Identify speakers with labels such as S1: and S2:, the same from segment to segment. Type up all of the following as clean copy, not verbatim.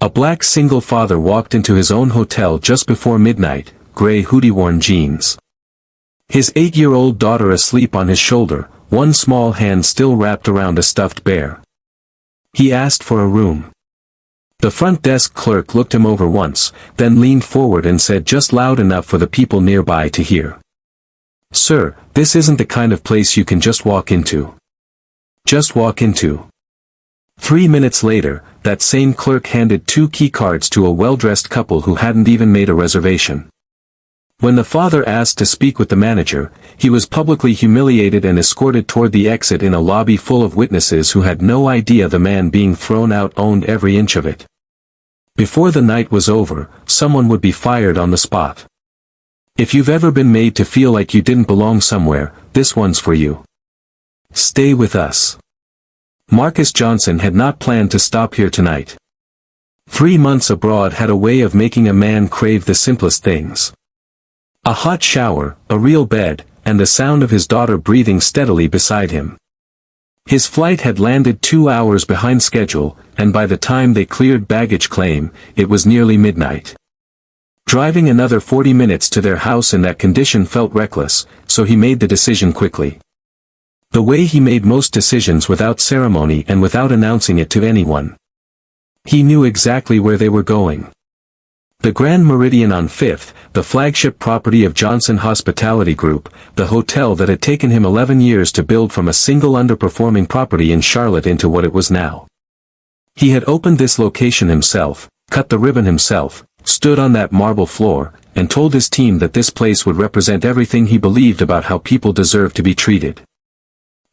S1: A black single father walked into his own hotel just before midnight, gray hoodie-worn jeans. His 8-year-old daughter asleep on his shoulder, one small hand still wrapped around a stuffed bear. He asked for a room. The front desk clerk looked him over once, then leaned forward and said just loud enough for the people nearby to hear. "Sir, this isn't the kind of place you can just walk into. Just walk into." 3 minutes later, that same clerk handed 2 key cards to a well-dressed couple who hadn't even made a reservation. When the father asked to speak with the manager, he was publicly humiliated and escorted toward the exit in a lobby full of witnesses who had no idea the man being thrown out owned every inch of it. Before the night was over, someone would be fired on the spot. If you've ever been made to feel like you didn't belong somewhere, this one's for you. Stay with us. Marcus Johnson had not planned to stop here tonight. 3 months abroad had a way of making a man crave the simplest things. A hot shower, a real bed, and the sound of his daughter breathing steadily beside him. His flight had landed 2 hours behind schedule, and by the time they cleared baggage claim, it was nearly midnight. Driving another 40 minutes to their house in that condition felt reckless, so he made the decision quickly. The way he made most decisions without ceremony and without announcing it to anyone. He knew exactly where they were going. The Grand Meridian on 5th, the flagship property of Johnson Hospitality Group, the hotel that had taken him 11 years to build from a single underperforming property in Charlotte into what it was now. He had opened this location himself, cut the ribbon himself, stood on that marble floor, and told his team that this place would represent everything he believed about how people deserve to be treated.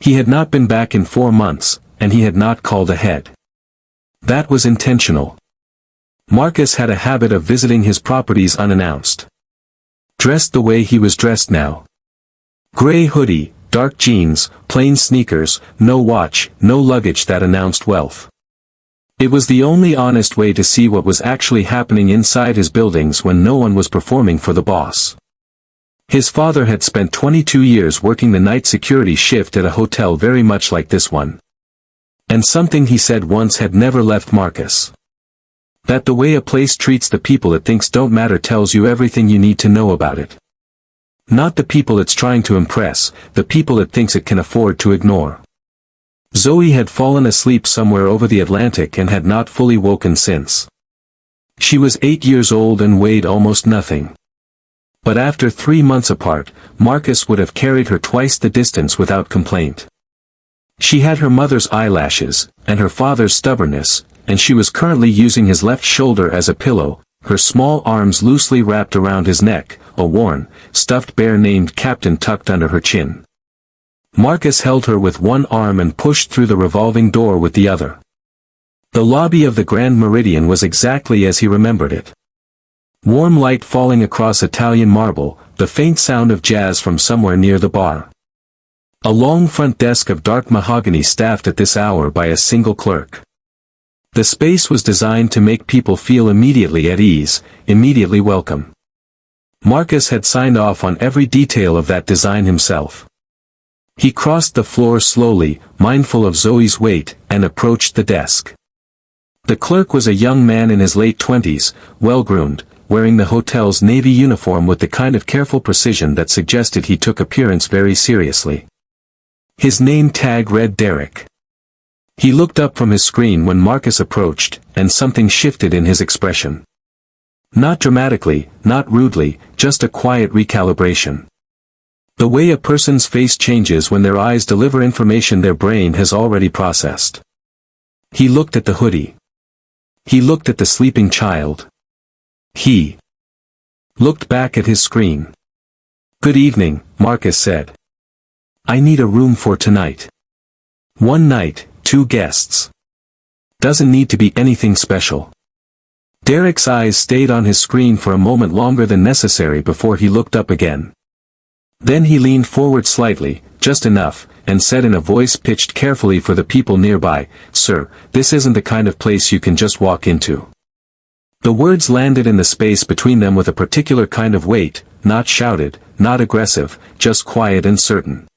S1: He had not been back in 4 months, and he had not called ahead. That was intentional. Marcus had a habit of visiting his properties unannounced. Dressed the way he was dressed now. Gray hoodie, dark jeans, plain sneakers, no watch, no luggage that announced wealth. It was the only honest way to see what was actually happening inside his buildings when no one was performing for the boss. His father had spent 22 years working the night security shift at a hotel very much like this one. And something he said once had never left Marcus. That the way a place treats the people it thinks don't matter tells you everything you need to know about it. Not the people it's trying to impress, the people it thinks it can afford to ignore. Zoe had fallen asleep somewhere over the Atlantic and had not fully woken since. She was 8 years old and weighed almost nothing. But after 3 months apart, Marcus would have carried her twice the distance without complaint. She had her mother's eyelashes, and her father's stubbornness, and she was currently using his left shoulder as a pillow, her small arms loosely wrapped around his neck, a worn, stuffed bear named Captain tucked under her chin. Marcus held her with one arm and pushed through the revolving door with the other. The lobby of the Grand Meridian was exactly as he remembered it. Warm light falling across Italian marble, the faint sound of jazz from somewhere near the bar. A long front desk of dark mahogany staffed at this hour by a single clerk. The space was designed to make people feel immediately at ease, immediately welcome. Marcus had signed off on every detail of that design himself. He crossed the floor slowly, mindful of Zoe's weight, and approached the desk. The clerk was a young man in his late 20s, well-groomed, wearing the hotel's navy uniform with the kind of careful precision that suggested he took appearance very seriously. His name tag read Derek. He looked up from his screen when Marcus approached, and something shifted in his expression. Not dramatically, not rudely, just a quiet recalibration. The way a person's face changes when their eyes deliver information their brain has already processed. He looked at the hoodie. He looked at the sleeping child. He looked back at his screen. "Good evening," Marcus said. "I need a room for tonight. 1 night, 2 guests. Doesn't need to be anything special." Derek's eyes stayed on his screen for a moment longer than necessary before he looked up again. Then he leaned forward slightly, just enough, and said in a voice pitched carefully for the people nearby, "Sir, this isn't the kind of place you can just walk into." The words landed in the space between them with a particular kind of weight, not shouted, not aggressive, just quiet and certain.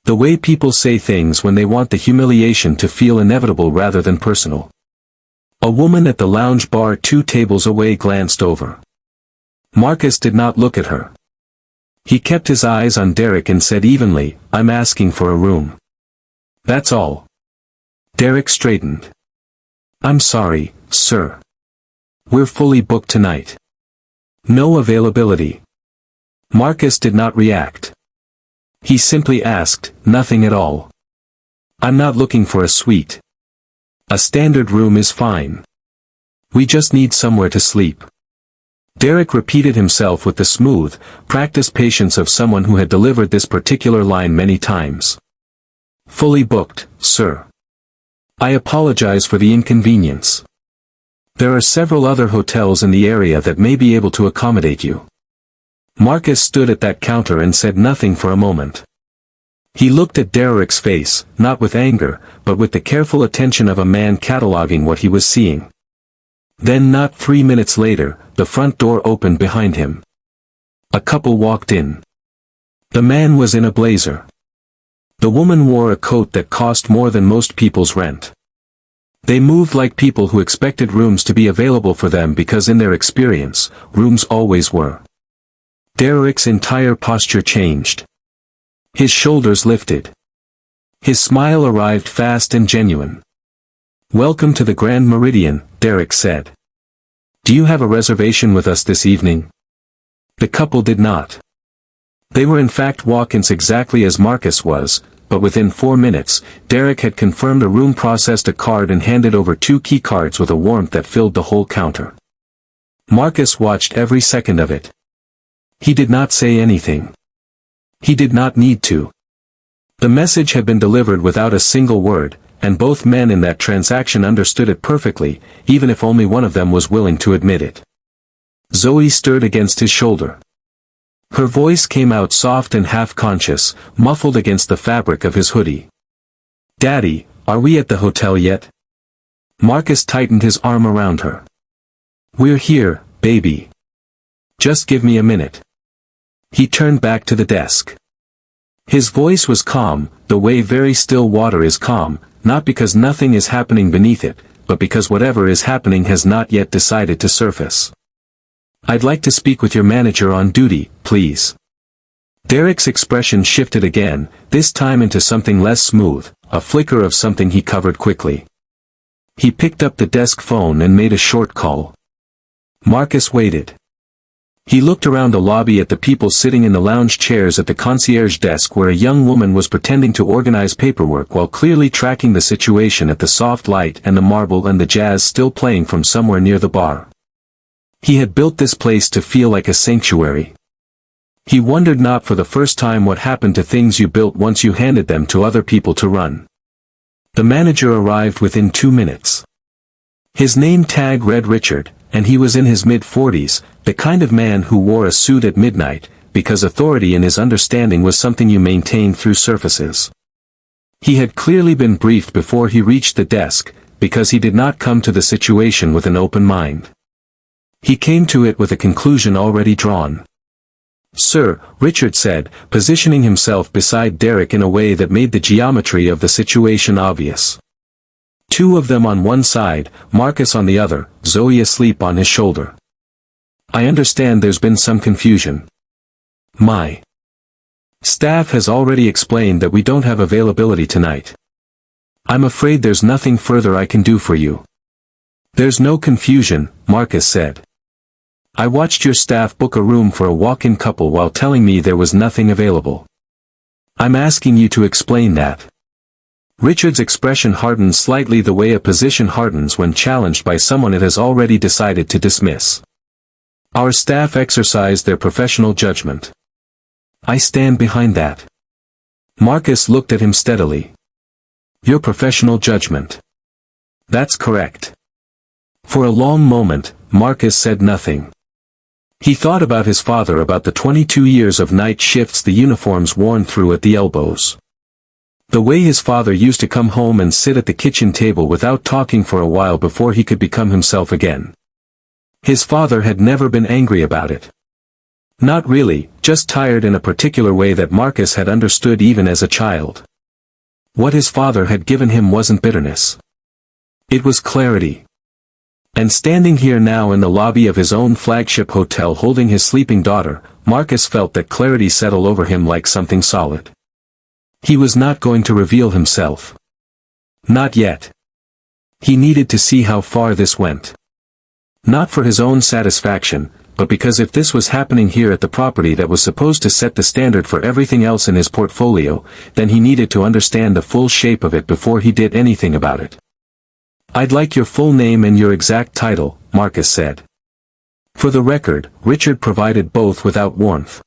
S1: The way people say things when they want the humiliation to feel inevitable rather than personal. A woman at the lounge bar 2 tables away glanced over. Marcus did not look at her. He kept his eyes on Derek and said evenly, "I'm asking for a room. That's all." Derek straightened. "I'm sorry, sir. We're fully booked tonight. No availability." Marcus did not react. He simply asked, "Nothing at all?" "I'm not looking for a suite. A standard room is fine. We just need somewhere to sleep." Derek repeated himself with the smooth, practiced patience of someone who had delivered this particular line many times. "Fully booked, sir. I apologize for the inconvenience. There are several other hotels in the area that may be able to accommodate you." Marcus stood at that counter and said nothing for a moment. He looked at Derek's face, not with anger, but with the careful attention of a man cataloging what he was seeing. Then not 3 minutes later, the front door opened behind him. A couple walked in. The man was in a blazer. The woman wore a coat that cost more than most people's rent. They moved like people who expected rooms to be available for them because in their experience, rooms always were. Derek's entire posture changed. His shoulders lifted. His smile arrived fast and genuine. "Welcome to the Grand Meridian," Derek said. "Do you have a reservation with us this evening?" The couple did not. They were in fact walk-ins exactly as Marcus was, but within 4 minutes, Derek had confirmed a room, processed a card and handed over 2 key cards with a warmth that filled the whole counter. Marcus watched every second of it. He did not say anything. He did not need to. The message had been delivered without a single word, and both men in that transaction understood it perfectly, even if only one of them was willing to admit it. Zoe stirred against his shoulder. Her voice came out soft and half-conscious, muffled against the fabric of his hoodie. "Daddy, are we at the hotel yet?" Marcus tightened his arm around her. "We're here, baby. Just give me a minute." He turned back to the desk. His voice was calm, the way very still water is calm, not because nothing is happening beneath it, but because whatever is happening has not yet decided to surface. "I'd like to speak with your manager on duty, please." Derek's expression shifted again, this time into something less smooth, a flicker of something he covered quickly. He picked up the desk phone and made a short call. Marcus waited. He looked around the lobby at the people sitting in the lounge chairs at the concierge desk where a young woman was pretending to organize paperwork while clearly tracking the situation at the soft light and the marble and the jazz still playing from somewhere near the bar. He had built this place to feel like a sanctuary. He wondered not for the first time what happened to things you built once you handed them to other people to run. The manager arrived within 2 minutes. His name tag read Richard, and he was in his mid-40s, the kind of man who wore a suit at midnight, because authority in his understanding was something you maintained through surfaces. He had clearly been briefed before he reached the desk, because he did not come to the situation with an open mind. He came to it with a conclusion already drawn. "Sir," Richard said, positioning himself beside Derek in a way that made the geometry of the situation obvious. 2 of them on one side, Marcus on the other, Zoe asleep on his shoulder. "I understand there's been some confusion. My staff has already explained that we don't have availability tonight. I'm afraid there's nothing further I can do for you." "There's no confusion," Marcus said. "I watched your staff book a room for a walk-in couple while telling me there was nothing available. I'm asking you to explain that." Richard's expression hardened slightly the way a position hardens when challenged by someone it has already decided to dismiss. "Our staff exercised their professional judgment. I stand behind that." Marcus looked at him steadily. "Your professional judgment. That's correct." For a long moment, Marcus said nothing. He thought about his father, about the 22 years of night shifts, the uniforms worn through at the elbows. The way his father used to come home and sit at the kitchen table without talking for a while before he could become himself again. His father had never been angry about it. Not really, just tired in a particular way that Marcus had understood even as a child. What his father had given him wasn't bitterness. It was clarity. And standing here now in the lobby of his own flagship hotel holding his sleeping daughter, Marcus felt that clarity settle over him like something solid. He was not going to reveal himself. Not yet. He needed to see how far this went. Not for his own satisfaction, but because if this was happening here at the property that was supposed to set the standard for everything else in his portfolio, then he needed to understand the full shape of it before he did anything about it. "I'd like your full name and your exact title," Marcus said. For the record, Richard provided both without warmth.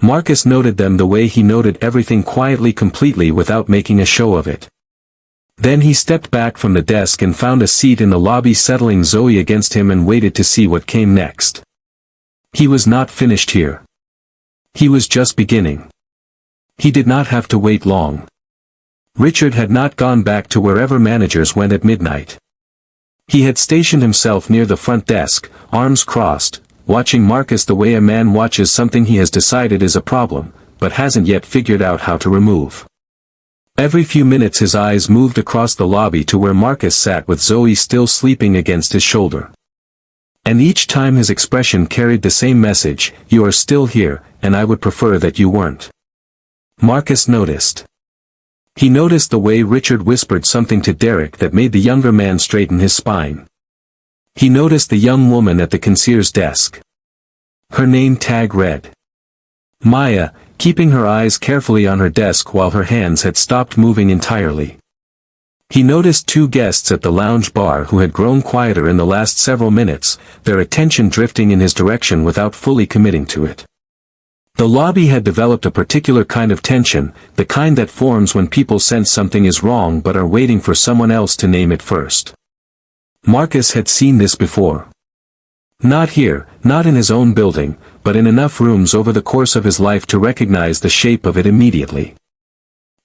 S1: Marcus noted them the way he noted everything quietly, completely without making a show of it. Then he stepped back from the desk and found a seat in the lobby, settling Zoe against him, and waited to see what came next. He was not finished here. He was just beginning. He did not have to wait long. Richard had not gone back to wherever managers went at midnight. He had stationed himself near the front desk, arms crossed, watching Marcus the way a man watches something he has decided is a problem, but hasn't yet figured out how to remove. Every few minutes his eyes moved across the lobby to where Marcus sat with Zoe still sleeping against his shoulder. And each time his expression carried the same message: "You are still here, and I would prefer that you weren't." Marcus noticed. He noticed the way Richard whispered something to Derek that made the younger man straighten his spine. He noticed the young woman at the concierge's desk. Her name tag read Maya, keeping her eyes carefully on her desk while her hands had stopped moving entirely. He noticed two guests at the lounge bar who had grown quieter in the last several minutes, their attention drifting in his direction without fully committing to it. The lobby had developed a particular kind of tension, the kind that forms when people sense something is wrong but are waiting for someone else to name it first. Marcus had seen this before. Not here, not in his own building, but in enough rooms over the course of his life to recognize the shape of it immediately.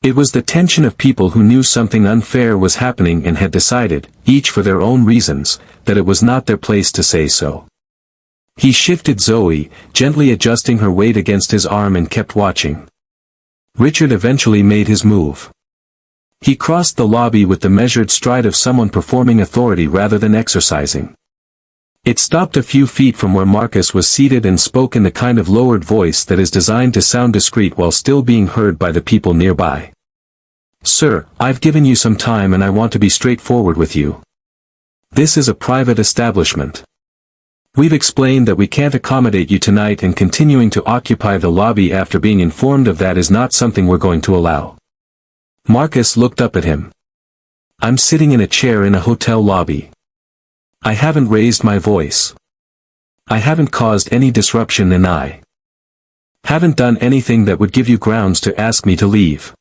S1: It was the tension of people who knew something unfair was happening and had decided, each for their own reasons, that it was not their place to say so. He shifted Zoe, gently adjusting her weight against his arm, and kept watching. Richard eventually made his move. He crossed the lobby with the measured stride of someone performing authority rather than exercising. It stopped a few feet from where Marcus was seated and spoke in the kind of lowered voice that is designed to sound discreet while still being heard by the people nearby. "Sir, I've given you some time and I want to be straightforward with you. This is a private establishment. We've explained that we can't accommodate you tonight, and continuing to occupy the lobby after being informed of that is not something we're going to allow." Marcus looked up at him. "I'm sitting in a chair in a hotel lobby. I haven't raised my voice. I haven't caused any disruption, and I haven't done anything that would give you grounds to ask me to leave."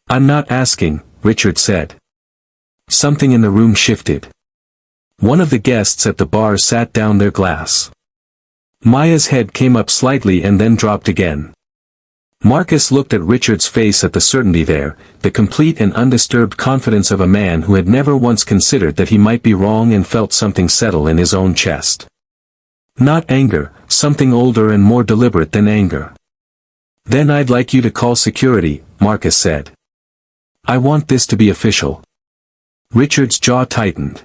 S1: "I'm not asking," Richard said. Something in the room shifted. One of the guests at the bar sat down their glass. Maya's head came up slightly and then dropped again. Marcus looked at Richard's face at the certainty there, the complete and undisturbed confidence of a man who had never once considered that he might be wrong, and felt something settle in his own chest. Not anger, something older and more deliberate than anger. "Then I'd like you to call security," Marcus said. "I want this to be official." Richard's jaw tightened.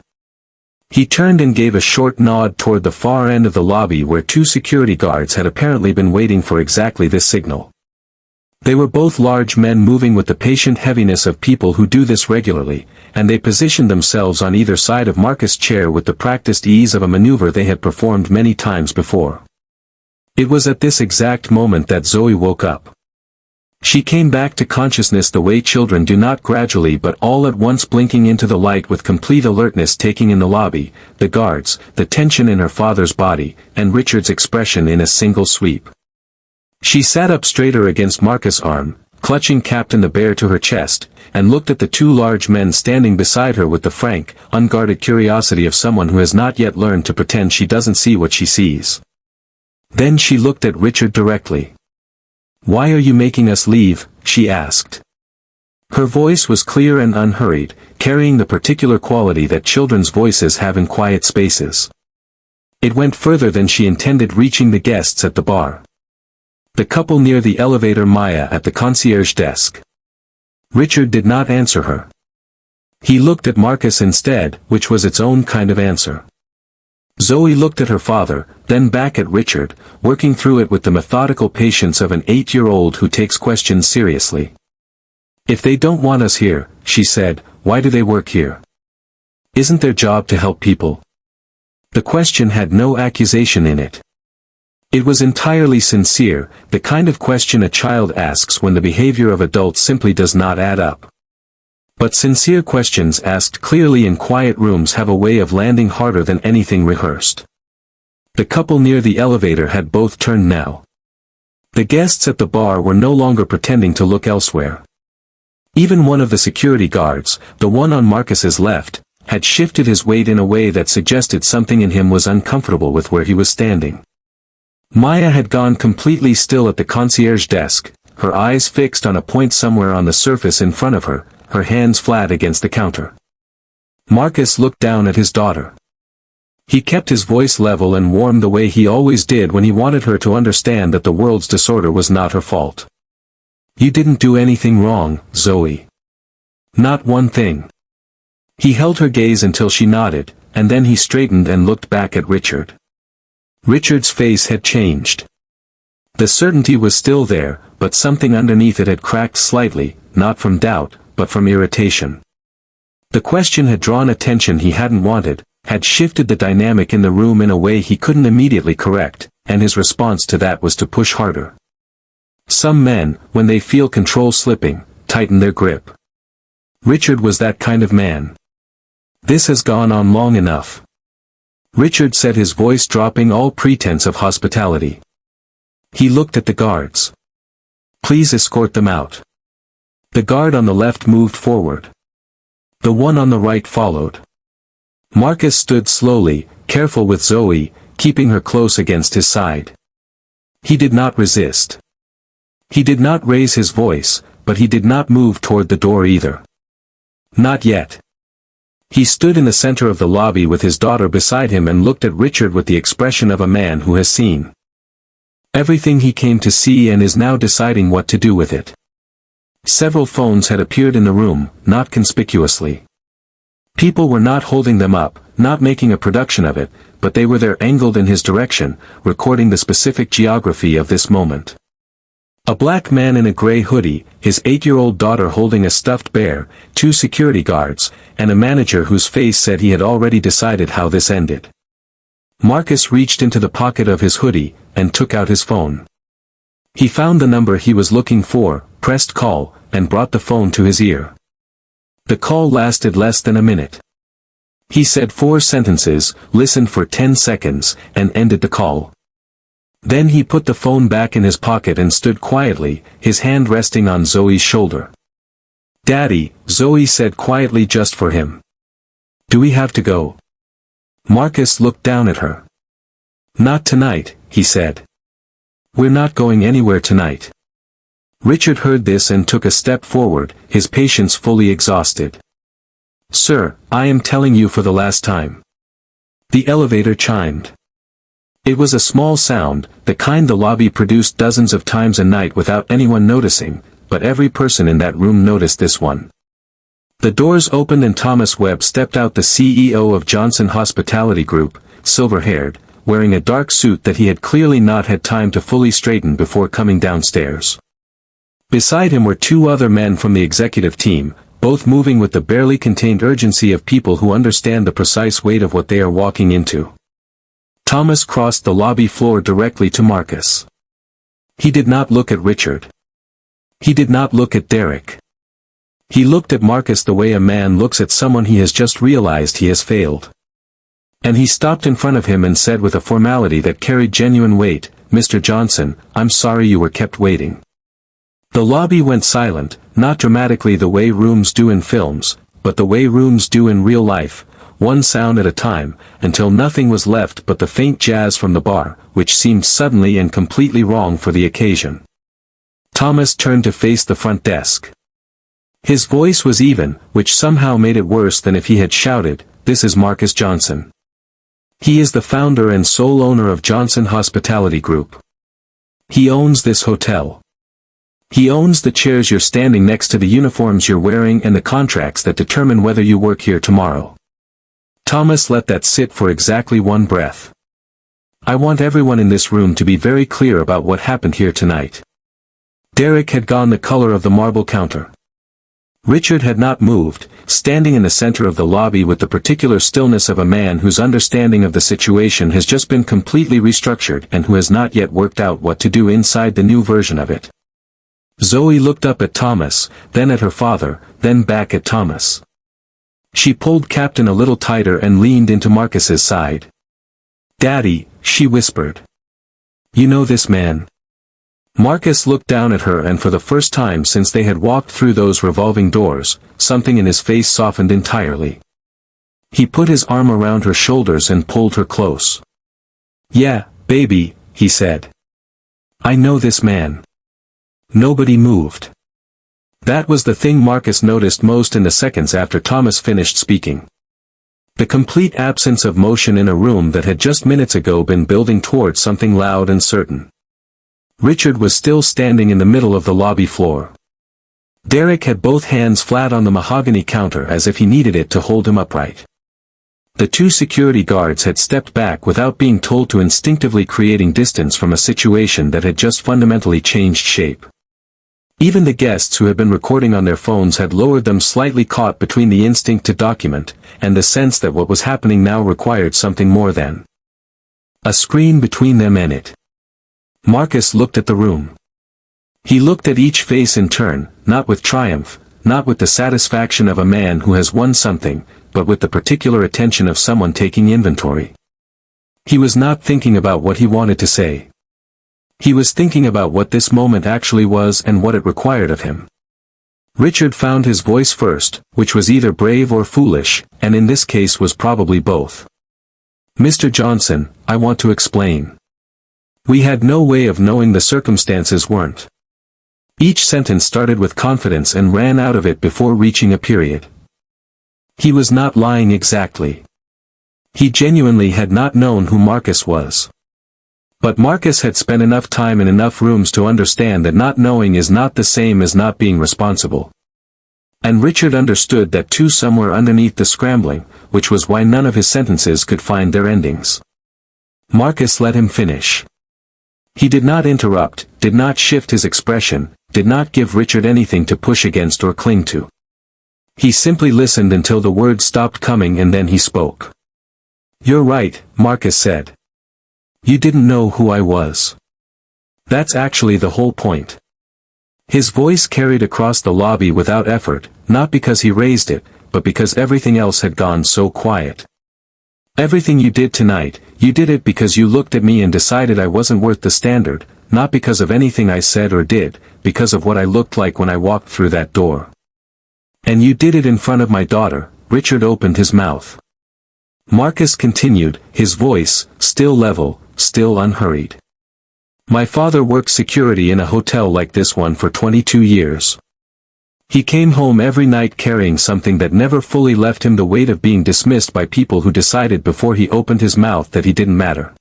S1: He turned and gave a short nod toward the far end of the lobby where two security guards had apparently been waiting for exactly this signal. They were both large men moving with the patient heaviness of people who do this regularly, and they positioned themselves on either side of Marcus' chair with the practiced ease of a maneuver they had performed many times before. It was at this exact moment that Zoe woke up. She came back to consciousness the way children do, not gradually but all at once, blinking into the light with complete alertness, taking in the lobby, the guards, the tension in her father's body, and Richard's expression in a single sweep. She sat up straighter against Marcus' arm, clutching Captain the Bear to her chest, and looked at the two large men standing beside her with the frank, unguarded curiosity of someone who has not yet learned to pretend she doesn't see what she sees. Then she looked at Richard directly. "Why are you making us leave?" she asked. Her voice was clear and unhurried, carrying the particular quality that children's voices have in quiet spaces. It went further than she intended, reaching the guests at the bar. The couple near the elevator, Maya at the concierge desk. Richard did not answer her. He looked at Marcus instead, which was its own kind of answer. Zoe looked at her father, then back at Richard, working through it with the methodical patience of an 8-year-old who takes questions seriously. If they don't want us here, she said, why do they work here? Isn't their job to help people? The question had no accusation in it. It was entirely sincere, the kind of question a child asks when the behavior of adults simply does not add up. But sincere questions asked clearly in quiet rooms have a way of landing harder than anything rehearsed. The couple near the elevator had both turned now. The guests at the bar were no longer pretending to look elsewhere. Even one of the security guards, the one on Marcus's left, had shifted his weight in a way that suggested something in him was uncomfortable with where he was standing. Maya had gone completely still at the concierge desk, her eyes fixed on a point somewhere on the surface in front of her, her hands flat against the counter. Marcus looked down at his daughter. He kept his voice level and warm the way he always did when he wanted her to understand that the world's disorder was not her fault. You didn't do anything wrong, Zoe. Not one thing. He held her gaze until she nodded, and then he straightened and looked back at Richard. Richard's face had changed. The certainty was still there, but something underneath it had cracked slightly, not from doubt, but from irritation. The question had drawn attention he hadn't wanted, had shifted the dynamic in the room in a way he couldn't immediately correct, and his response to that was to push harder. Some men, when they feel control slipping, tighten their grip. Richard was that kind of man. This has gone on long enough. Richard said, his voice dropping all pretense of hospitality. He looked at the guards. Please escort them out. The guard on the left moved forward. The one on the right followed. Marcus stood slowly, careful with Zoe, keeping her close against his side. He did not resist. He did not raise his voice, but he did not move toward the door either. Not yet. He stood in the center of the lobby with his daughter beside him and looked at Richard with the expression of a man who has seen everything he came to see and is now deciding what to do with it. Several phones had appeared in the room, not conspicuously. People were not holding them up, not making a production of it, but they were there angled in his direction, recording the specific geography of this moment. A black man in a gray hoodie, his 8-year-old daughter holding a stuffed bear, 2 security guards, and a manager whose face said he had already decided how this ended. Marcus reached into the pocket of his hoodie, and took out his phone. He found the number he was looking for, pressed call, and brought the phone to his ear. The call lasted less than a minute. He said 4 sentences, listened for 10 seconds, and ended the call. Then he put the phone back in his pocket and stood quietly, his hand resting on Zoe's shoulder. Daddy, Zoe said quietly just for him. Do we have to go? Marcus looked down at her. Not tonight, he said. We're not going anywhere tonight. Richard heard this and took a step forward, his patience fully exhausted. Sir, I am telling you for the last time. The elevator chimed. It was a small sound, the kind the lobby produced dozens of times a night without anyone noticing, but every person in that room noticed this one. The doors opened and Thomas Webb stepped out, the CEO of Johnson Hospitality Group, silver-haired, wearing a dark suit that he had clearly not had time to fully straighten before coming downstairs. Beside him were 2 other men from the executive team, both moving with the barely contained urgency of people who understand the precise weight of what they are walking into. Thomas crossed the lobby floor directly to Marcus. He did not look at Richard. He did not look at Derek. He looked at Marcus the way a man looks at someone he has just realized he has failed. And he stopped in front of him and said with a formality that carried genuine weight, Mr. Johnson, I'm sorry you were kept waiting. The lobby went silent, not dramatically the way rooms do in films, but the way rooms do in real life, one sound at a time, until nothing was left but the faint jazz from the bar, which seemed suddenly and completely wrong for the occasion. Thomas turned to face the front desk. His voice was even, which somehow made it worse than if he had shouted, This is Marcus Johnson. He is the founder and sole owner of Johnson Hospitality Group. He owns this hotel. He owns the chairs you're standing next to, the uniforms you're wearing, and the contracts that determine whether you work here tomorrow. Thomas let that sit for exactly one breath. I want everyone in this room to be very clear about what happened here tonight. Derek had gone the color of the marble counter. Richard had not moved, standing in the center of the lobby with the particular stillness of a man whose understanding of the situation has just been completely restructured and who has not yet worked out what to do inside the new version of it. Zoe looked up at Thomas, then at her father, then back at Thomas. She pulled Captain a little tighter and leaned into Marcus's side. "Daddy," she whispered. "You know this man?" Marcus looked down at her, and for the first time since they had walked through those revolving doors, something in his face softened entirely. He put his arm around her shoulders and pulled her close. "Yeah, baby," he said. "I know this man." Nobody moved. That was the thing Marcus noticed most in the seconds after Thomas finished speaking. The complete absence of motion in a room that had just minutes ago been building towards something loud and certain. Richard was still standing in the middle of the lobby floor. Derek had both hands flat on the mahogany counter as if he needed it to hold him upright. The two security guards had stepped back without being told to, instinctively creating distance from a situation that had just fundamentally changed shape. Even the guests who had been recording on their phones had lowered them slightly, caught between the instinct to document, and the sense that what was happening now required something more than a screen between them and it. Marcus looked at the room. He looked at each face in turn, not with triumph, not with the satisfaction of a man who has won something, but with the particular attention of someone taking inventory. He was not thinking about what he wanted to say. He was thinking about what this moment actually was and what it required of him. Richard found his voice first, which was either brave or foolish, and in this case was probably both. "Mr. Johnson, I want to explain. We had no way of knowing the circumstances weren't." Each sentence started with confidence and ran out of it before reaching a period. He was not lying exactly. He genuinely had not known who Marcus was. But Marcus had spent enough time in enough rooms to understand that not knowing is not the same as not being responsible. And Richard understood that too, somewhere underneath the scrambling, which was why none of his sentences could find their endings. Marcus let him finish. He did not interrupt, did not shift his expression, did not give Richard anything to push against or cling to. He simply listened until the words stopped coming, and then he spoke. "You're right," Marcus said. "You didn't know who I was. That's actually the whole point." His voice carried across the lobby without effort, not because he raised it, but because everything else had gone so quiet. "Everything you did tonight, you did it because you looked at me and decided I wasn't worth the standard, not because of anything I said or did, because of what I looked like when I walked through that door. And you did it in front of my daughter." Richard opened his mouth. Marcus continued, his voice, still level, still unhurried. "My father worked security in a hotel like this one for 22 years. He came home every night carrying something that never fully left him, the weight of being dismissed by people who decided before he opened his mouth that he didn't matter.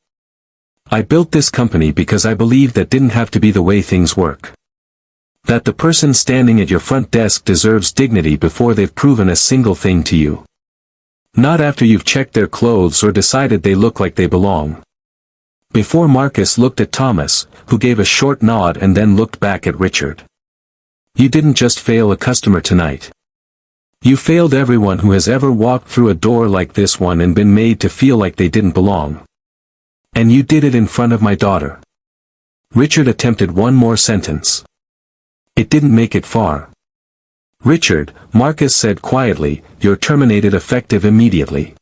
S1: I built this company because I believed that didn't have to be the way things work. That the person standing at your front desk deserves dignity before they've proven a single thing to you. Not after you've checked their clothes or decided they look like they belong." Before Marcus looked at Thomas, who gave a short nod and then looked back at Richard. "You didn't just fail a customer tonight. You failed everyone who has ever walked through a door like this one and been made to feel like they didn't belong. And you did it in front of my daughter." Richard attempted one more sentence. It didn't make it far. "Richard," Marcus said quietly, "you're terminated effective immediately."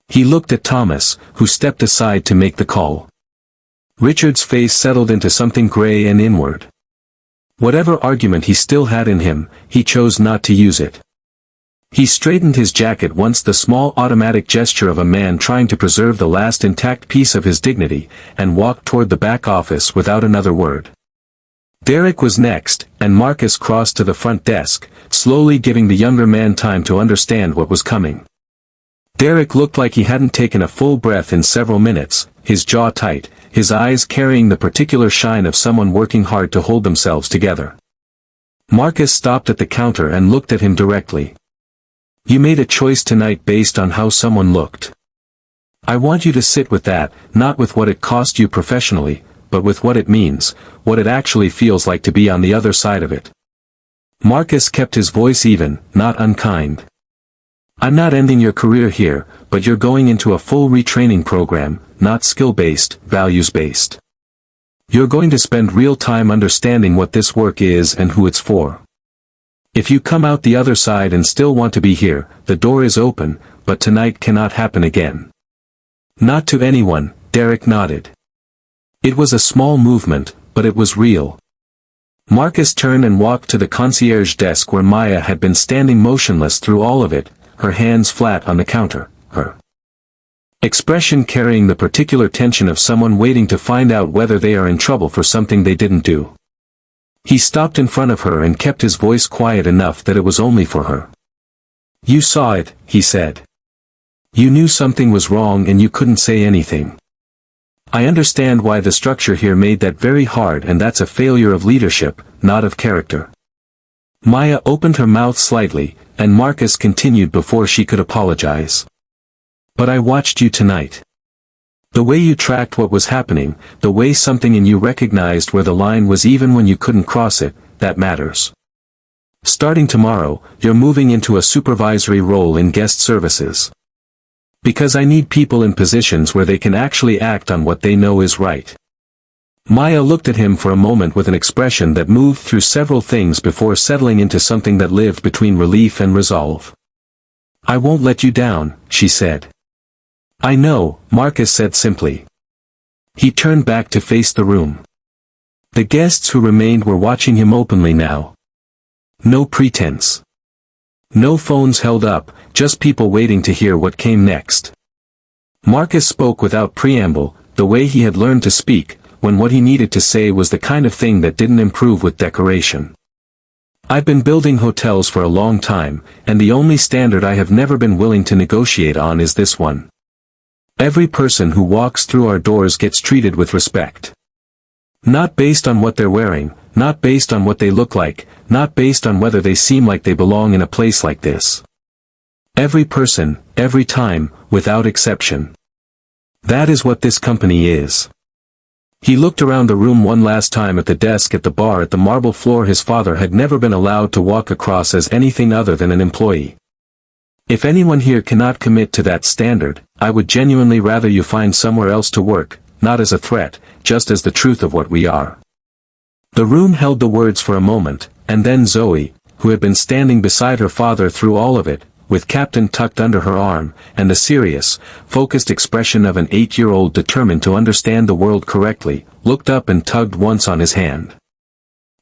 S1: He looked at Thomas, who stepped aside to make the call. Richard's face settled into something gray and inward. Whatever argument he still had in him, he chose not to use it. He straightened his jacket once, the small automatic gesture of a man trying to preserve the last intact piece of his dignity, and walked toward the back office without another word. Derek was next, and Marcus crossed to the front desk, slowly giving the younger man time to understand what was coming. Derek looked like he hadn't taken a full breath in several minutes, his jaw tight, his eyes carrying the particular shine of someone working hard to hold themselves together. Marcus stopped at the counter and looked at him directly. You made a choice tonight based on how someone looked. I want you to sit with that, not with what it cost you professionally, but with what it means, what it actually feels like to be on the other side of it. Marcus kept his voice even, not unkind. I'm not ending your career here, but you're going into a full retraining program, not skill-based, values-based. You're going to spend real time understanding what this work is and who it's for. If you come out the other side and still want to be here, the door is open, but tonight cannot happen again. Not to anyone, Derek nodded. It was a small movement, but it was real. Marcus turned and walked to the concierge desk where Maya had been standing motionless through all of it, her hands flat on the counter, her expression carrying the particular tension of someone waiting to find out whether they are in trouble for something they didn't do. He stopped in front of her and kept his voice quiet enough that it was only for her. You saw it, he said. You knew something was wrong and you couldn't say anything. I understand why the structure here made that very hard, and that's a failure of leadership, not of character. Maya opened her mouth slightly, and Marcus continued before she could apologize. But I watched you tonight. The way you tracked what was happening, the way something in you recognized where the line was even when you couldn't cross it, that matters. Starting tomorrow, you're moving into a supervisory role in guest services. Because I need people in positions where they can actually act on what they know is right. Maya looked at him for a moment with an expression that moved through several things before settling into something that lived between relief and resolve. I won't let you down, she said. I know, Marcus said simply. He turned back to face the room. The guests who remained were watching him openly now. No pretense. No phones held up, just people waiting to hear what came next. Marcus spoke without preamble, the way he had learned to speak, when what he needed to say was the kind of thing that didn't improve with decoration. I've been building hotels for a long time, and the only standard I have never been willing to negotiate on is this one. Every person who walks through our doors gets treated with respect. Not based on what they're wearing, not based on what they look like, not based on whether they seem like they belong in a place like this. Every person, every time, without exception. That is what this company is. He looked around the room one last time at the desk at the bar at the marble floor. His father had never been allowed to walk across as anything other than an employee. If anyone here cannot commit to that standard, I would genuinely rather you find somewhere else to work, not as a threat, just as the truth of what we are. The room held the words for a moment, and then Zoe, who had been standing beside her father through all of it, with Captain tucked under her arm, and the serious, focused expression of an 8-year-old determined to understand the world correctly, looked up and tugged once on his hand.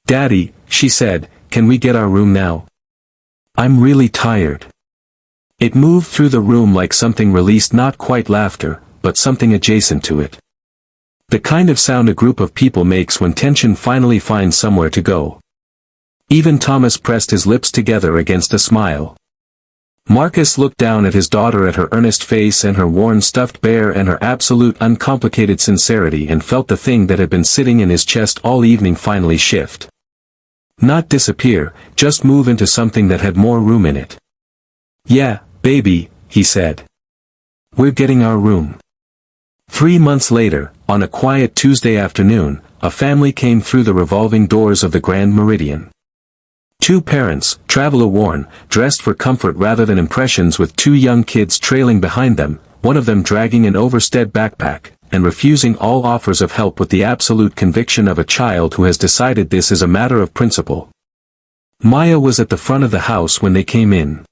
S1: Daddy, she said, can we get our room now? I'm really tired. It moved through the room like something released, not quite laughter, but something adjacent to it. The kind of sound a group of people makes when tension finally finds somewhere to go. Even Thomas pressed his lips together against a smile. Marcus looked down at his daughter, at her earnest face and her worn stuffed bear and her absolute uncomplicated sincerity, and felt the thing that had been sitting in his chest all evening finally shift. Not disappear, just move into something that had more room in it. Yeah, baby, he said. We're getting our room. 3 months later, on a quiet Tuesday afternoon, a family came through the revolving doors of the Grand Meridian. 2 parents, traveler-worn, dressed for comfort rather than impressions, with 2 young kids trailing behind them, one of them dragging an overstead backpack, and refusing all offers of help with the absolute conviction of a child who has decided this is a matter of principle. Maya was at the front of the house when they came in.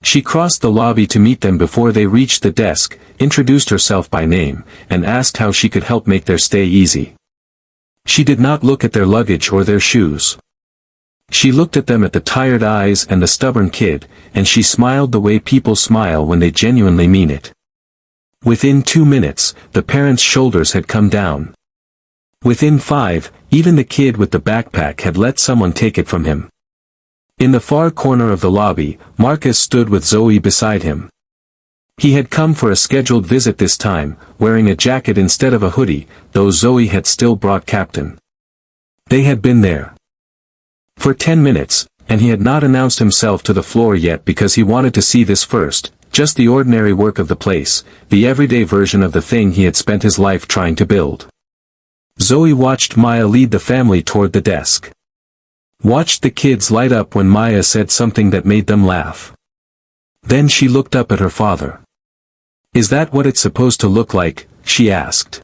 S1: She crossed the lobby to meet them before they reached the desk, introduced herself by name, and asked how she could help make their stay easy. She did not look at their luggage or their shoes. She looked at them, at the tired eyes and the stubborn kid, and she smiled the way people smile when they genuinely mean it. Within 2 minutes, the parents' shoulders had come down. Within 5, even the kid with the backpack had let someone take it from him. In the far corner of the lobby, Marcus stood with Zoe beside him. He had come for a scheduled visit this time, wearing a jacket instead of a hoodie, though Zoe had still brought Captain. They had been there for 10 minutes, And he had not announced himself to the floor yet because he wanted to see this first, just the ordinary work of the place, the everyday version of the thing he had spent his life trying to build. Zoe watched Maya lead the family toward the desk. Watched the kids light up when Maya said something that made them laugh. Then she looked up at her father. "Is that what it's supposed to look like?" she asked.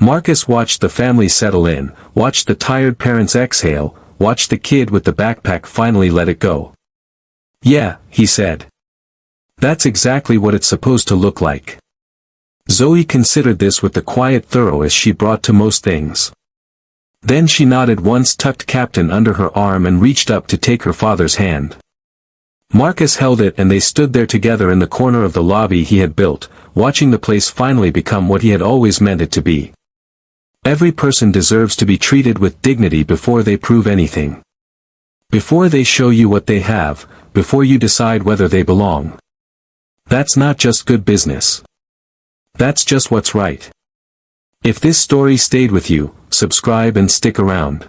S1: Marcus watched the family settle in, watched the tired parents exhale, watched the kid with the backpack finally let it go. "Yeah," he said. "That's exactly what it's supposed to look like." Zoe considered this with the quiet thoroughness she brought to most things. Then she nodded once, tucked Captain under her arm and reached up to take her father's hand. Marcus held it and they stood there together in the corner of the lobby he had built, watching the place finally become what he had always meant it to be. Every person deserves to be treated with dignity before they prove anything. Before they show you what they have, before you decide whether they belong. That's not just good business. That's just what's right. If this story stayed with you, subscribe and stick around.